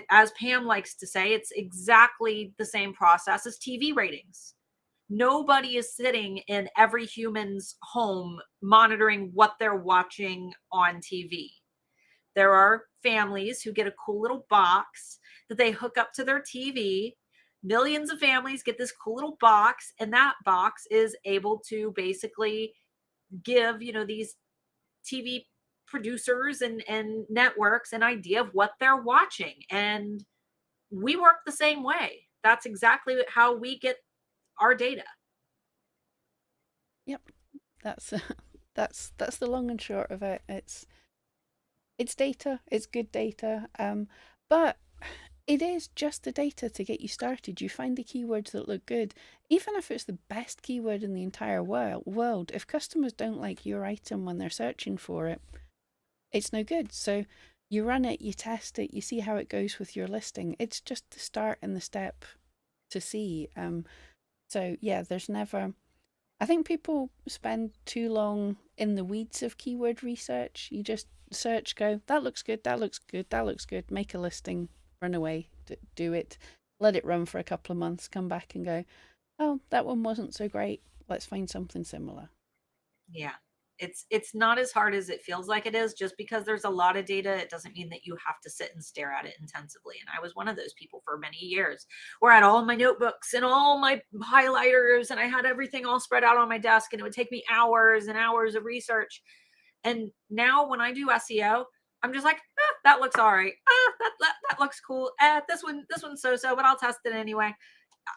as Pam likes to say, it's exactly the same process as TV ratings. Nobody is sitting in every human's home monitoring what they're watching on TV. There are families who get a cool little box that they hook up to their TV. Millions of families get this cool little box, and that box is able to basically give, these TV producers and networks an idea of what they're watching. And we work the same way. That's exactly how we get our data. Yep, that's that's the long and short of it. It's data. It's good data. But it is just the data to get you started. You find the keywords that look good, even if it's the best keyword in the entire world. If customers don't like your item when they're searching for it, it's no good. So you run it, you test it, you see how it goes with your listing. It's just the start and the step to see. So yeah, there's never. I think people spend too long in the weeds of keyword research. You just search, go, that looks good, that looks good, that looks good, make a listing, run away, do it, let it run for a couple of months, come back and go, oh, that one wasn't so great. Let's find something similar. Yeah. It's not as hard as it feels like it is. Just because there's a lot of data, it doesn't mean that you have to sit and stare at it intensively. And I was one of those people for many years where I had all my notebooks and all my highlighters and I had everything all spread out on my desk and it would take me hours and hours of research. And now when I do SEO, I'm just like, that looks all right. That looks cool. This one's so, but I'll test it anyway.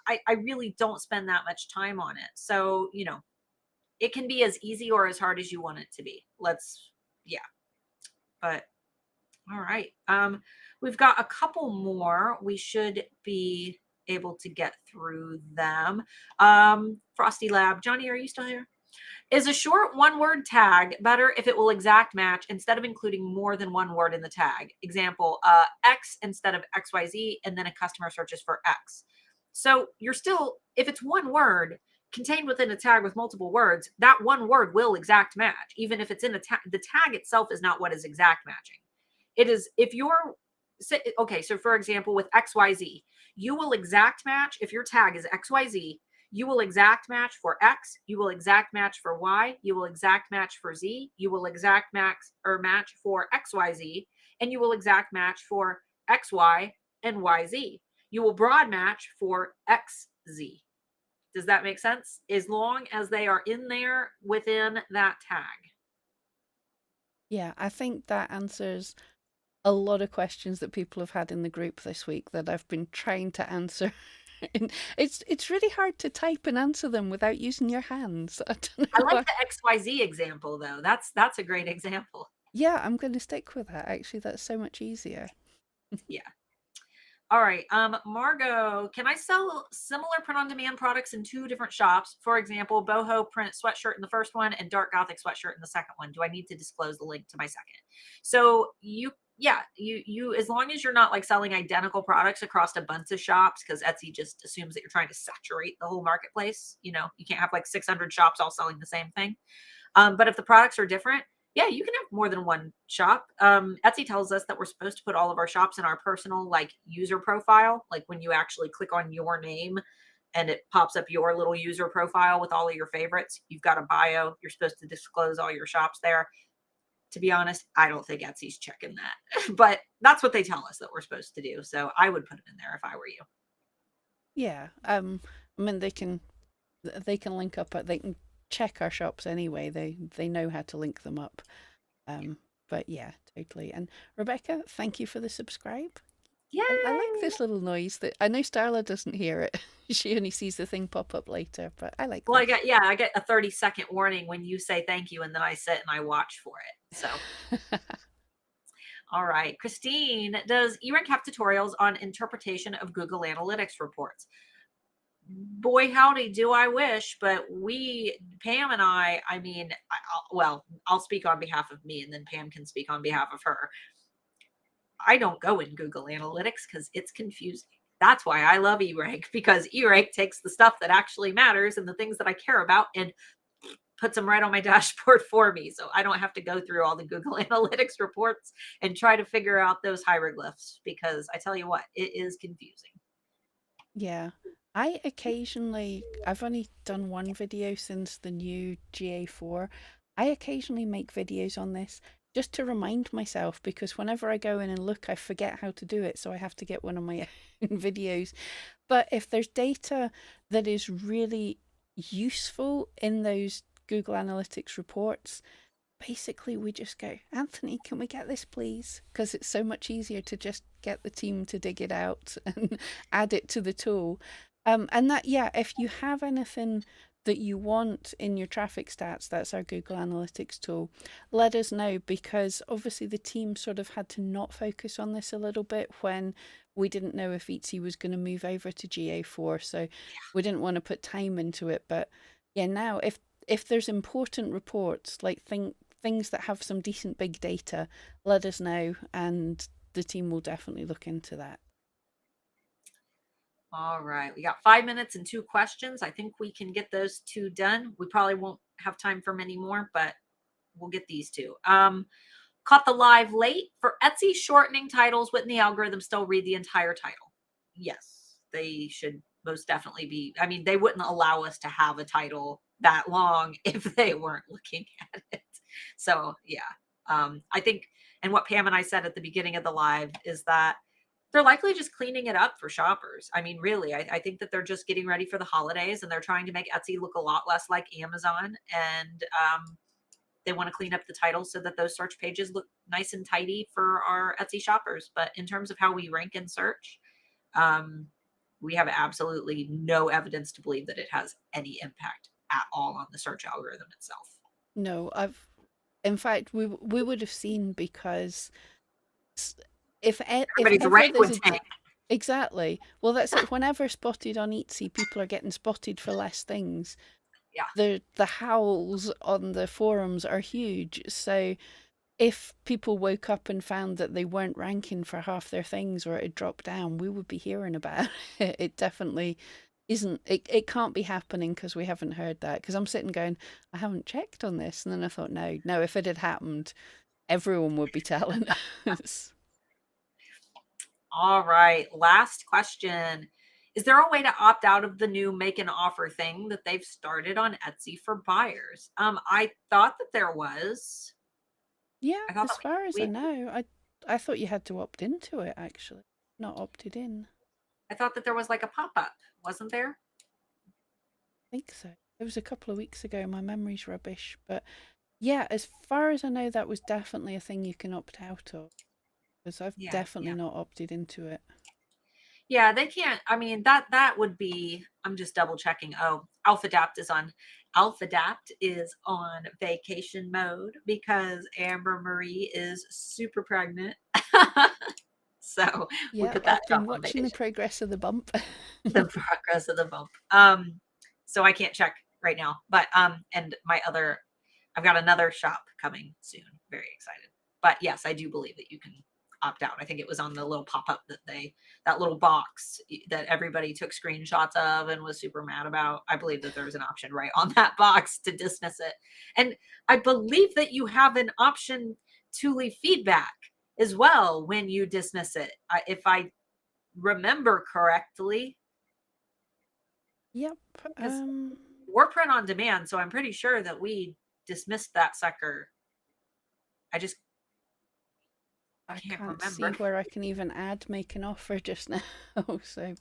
I really don't spend that much time on it. So, it can be as easy or as hard as you want it to be. Yeah, but all right. We've got a couple more. We should be able to get through them. Frosty Lab, Johnny, are you still here? Is a short one-word tag better if it will exact match instead of including more than one word in the tag? Example, X instead of XYZ, and then a customer searches for X. So you're still, if it's one word contained within a tag with multiple words, that one word will exact match, even if it's in a tag. The tag itself is not what is exact matching. It is if you're, okay, so for example, with XYZ, you will exact match if your tag is XYZ. You will exact match for X, you will exact match for Y, you will exact match for Z, you will exact match for XYZ, and you will exact match for XY and YZ. You will broad match for XZ. Does that make sense? As long as they are in there within that tag. Yeah, I think that answers a lot of questions that people have had in the group this week that I've been trying to answer. And it's really hard to type and answer them without using your hands. I don't I know like why. the XYZ example though. That's a great example. Yeah, I'm going to stick with that. Actually, that's so much easier. Yeah. All right. Margot, can I sell similar print on demand products in two different shops? For example, boho print sweatshirt in the first one and dark gothic sweatshirt in the second one. Do I need to disclose the link to my second? So you as long as you're not like selling identical products across a bunch of shops, because Etsy just assumes that you're trying to saturate the whole marketplace. You can't have like 600 shops all selling the same thing. But if the products are different, yeah, you can have more than one shop. Etsy tells us that we're supposed to put all of our shops in our personal like user profile. Like when you actually click on your name and it pops up your little user profile with all of your favorites, you've got a bio. You're supposed to disclose all your shops there. To be honest, I don't think Etsy's checking that, but that's what they tell us that we're supposed to do. So I would put them in there if I were you. Yeah. I mean, they can link up. They can check our shops anyway. They know how to link them up. But yeah, totally. And Rebecca, thank you for the subscribe. I like Yay! this little noise that I know Starla doesn't hear it. She only sees the thing pop up later, but I like Well, this. I get a 30-second warning when you say thank you, and then I sit and I watch for it. So, all right. Christine, does eRank have tutorials on interpretation of Google Analytics reports? Boy, howdy, do I wish, but Pam and I mean, I'll speak on behalf of me and then Pam can speak on behalf of her. I don't go in Google Analytics because it's confusing. That's why I love eRank, because eRank takes the stuff that actually matters and the things that I care about and puts them right on my dashboard for me. So I don't have to go through all the Google Analytics reports and try to figure out those hieroglyphs, because I tell you what, it is confusing. Yeah. I've only done one video since the new GA4. I occasionally make videos on this just to remind myself because whenever I go in and look, I forget how to do it. So I have to get one of my own videos. But if there's data that is really useful in those Google Analytics reports, basically we just go, Anthony, can we get this please? Because it's so much easier to just get the team to dig it out and add it to the tool. And that, yeah, if you have anything that you want in your traffic stats, that's our Google Analytics tool, let us know, because obviously the team sort of had to not focus on this a little bit when we didn't know if Etsy was going to move over to GA4. So we didn't want to put time into it. But yeah, now if there's important reports, like things that have some decent big data, let us know and the team will definitely look into that. All right. We got 5 minutes and two questions. I think we can get those two done. We probably won't have time for many more, but we'll get these two. Caught the live late. For Etsy, shortening titles, wouldn't the algorithm still read the entire title? Yes, they should most definitely be. I mean, they wouldn't allow us to have a title that long if they weren't looking at it. So yeah, I think, and what Pam and I said at the beginning of the live is that they're likely just cleaning it up for shoppers. I mean, really, I think that they're just getting ready for the holidays and they're trying to make Etsy look a lot less like Amazon. And they want to clean up the titles so that those search pages look nice and tidy for our Etsy shoppers. But in terms of how we rank and search, um, we have absolutely no evidence to believe that it has any impact at all on the search algorithm itself. No, in fact, we would have seen because if Everybody's ever rank there's would a tank. exactly, well, that's it. Whenever spotted on Etsy, people are getting spotted for less things. Yeah. The howls on the forums are huge. So if people woke up and found that they weren't ranking for half their things or it had dropped down, we would be hearing about it. It definitely isn't. It can't be happening because we haven't heard that. Because I'm sitting going, I haven't checked on this, and then I thought, no, if it had happened, everyone would be telling us. All right. Last question. Is there a way to opt out of the new make an offer thing that they've started on Etsy for buyers? I thought that there was. Yeah, I thought as that far as I we know, I thought you had to opt into it actually, not opted in. I thought that there was like a pop-up, wasn't there? I think so. It was a couple of weeks ago. My memory's rubbish, but yeah, as far as I know, that was definitely a thing you can opt out of. Because I've Yeah, definitely yeah. not opted into it. Yeah, they can't. I mean, that would be, I'm just double checking. Oh, Alpha Adapt is on vacation mode because Amber Marie is super pregnant. So we Yeah, put that I've job been on watching the vacation. progress of the bump. The progress of the bump. So I can't check right now, but and my other, I've got another shop coming soon. Very excited. But yes, I do believe that you can opt out. I think it was on the little pop up that that little box that everybody took screenshots of and was super mad about. I believe that there's an option right on that box to dismiss it. And I believe that you have an option to leave feedback as well when you dismiss it. If I remember correctly, Yep. because we're print on demand, so I'm pretty sure that we dismissed that sucker. I just I can't can't see remember. where I can even add make an offer just now. So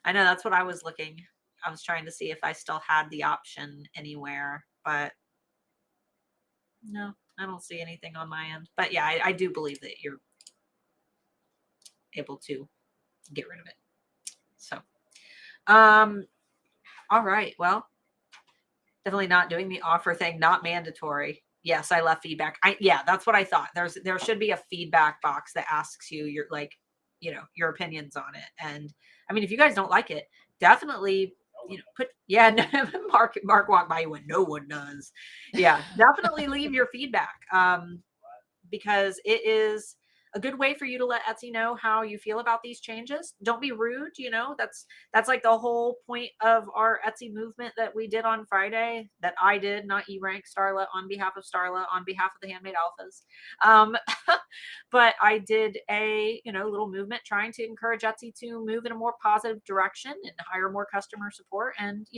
I know that's what I was looking. I was trying to see if I still had the option anywhere, but no, I don't see anything on my end. But yeah, I do believe that you're able to get rid of it. So, um, all right. Well, definitely not doing the offer thing, not mandatory. Yes, I left feedback. Yeah, that's what I thought. There should be a feedback box that asks you your like, your opinions on it. And I mean, if you guys don't like it, definitely, put yeah, Mark walked by you when no one does. Yeah, definitely leave your feedback. Because it is a good way for you to let Etsy know how you feel about these changes. Don't be rude, that's like the whole point of our Etsy movement that we did on Friday, that I did, not eRank, Starla, on behalf of Starla, on behalf of the Handmade Alphas. Um, but I did a little movement trying to encourage Etsy to move in a more positive direction and hire more customer support and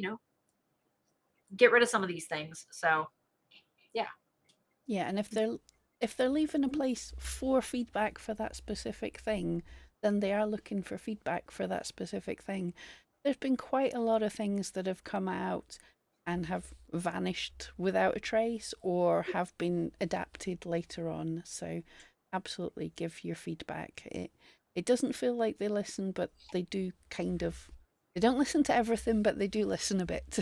get rid of some of these things. So yeah. yeah, and if they're leaving a place for feedback for that specific thing, then they are looking for feedback for that specific thing. There's been quite a lot of things that have come out and have vanished without a trace or have been adapted later on. So absolutely give your feedback. It doesn't feel like they listen, but they do kind of. They don't listen to everything, but they do listen a bit.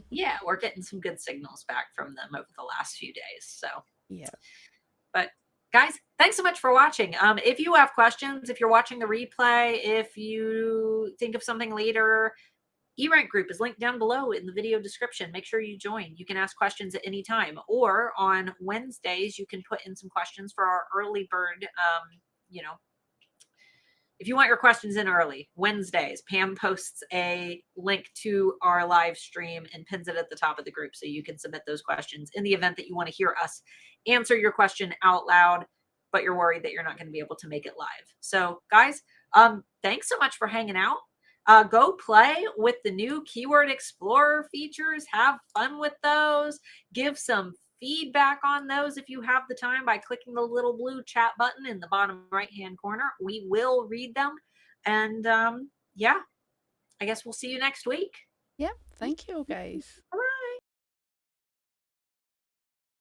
Yeah, we're getting some good signals back from them over the last few days. So, Yeah. but guys, thanks so much for watching. If you have questions, if you're watching the replay, if you think of something later, eRank group is linked down below in the video description. Make sure you join. You can ask questions at any time, or on Wednesdays, you can put in some questions for our early bird, you know, if you want your questions in early, Wednesdays, Pam posts a link to our live stream and pins it at the top of the group so you can submit those questions in the event that you want to hear us answer your question out loud, but you're worried that you're not going to be able to make it live. So, guys, thanks so much for hanging out. Go play with the new Keyword Explorer features. Have fun with those. Give some feedback on those if you have the time by clicking the little blue chat button in the bottom right hand corner. We will read them. And yeah, I guess we'll see you next week. Yep. Thank you, guys.